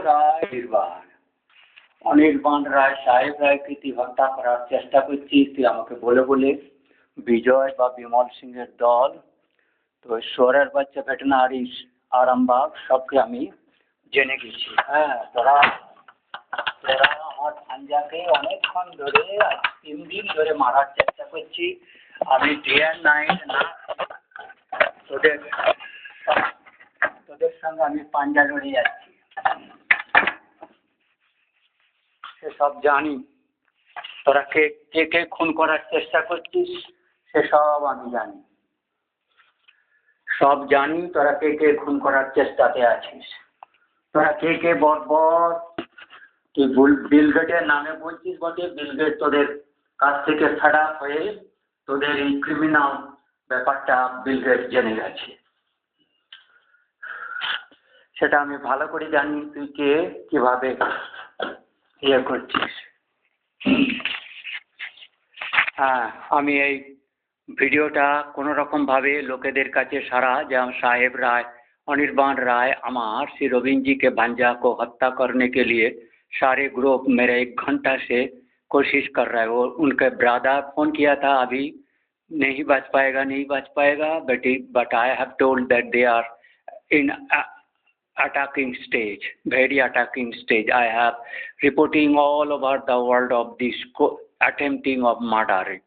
রায় অনির্বাণ রায় সাহেব রায়কে তুই হত্যা করার চেষ্টা করছিস, তুই আমাকে বলে বলে বিজয় বা বিমল সিংয়ের দল, তো ঈশ্বরের বাচ্চা ভেটেনারি আরামবাগ সবকে আমি জেনে গেছি। হ্যাঁ, তোরা তোরা আমার ভাঞ্জাকে অনেকক্ষণ ধরে 3 দিন ধরে মারার চেষ্টা করছি। আমি ডে অ্যান্ড নাইট না তোদের তোদের সঙ্গে আমি পাঞ্জা লড়ে যাচ্ছি, সেসব জানি। তোরা কে কে কে খুন করার চেষ্টা করছিস সেসব আমি জানি, সব জানি। তোরা কে কে খুন করার চেষ্টাতে আছিস, তোরা কে কে বর্বর। তুই বিল গেটের নামে বলছিস বটে, বিল গেট তোদের কাছ থেকে ফেড আপ হয়ে তোদের এই ক্রিমিনাল ব্যাপারটা বিল গেট জেনে গেছে, সেটা আমি ভালো করে জানি। তুই কে, কিভাবে ইয়ে করছিস। হ্যাঁ, আমি এই ভিডিওটা কোনো রকম ভাবে लोकेদের কাছে सारा जहाँ साहेब राय अनिर्बाण राय अमार श्री रविंद्र जी के भांजा को हत्या करने के लिए सारे ग्रुप मेरे 1 घंटा से कोशिश कर रहे हो। उनके ब्रदर फोन किया था, अभी नहीं बच पाएगा but I have told that they are in attacking stage, very attacking stage. I have reporting all over the world of this attempting of murdering.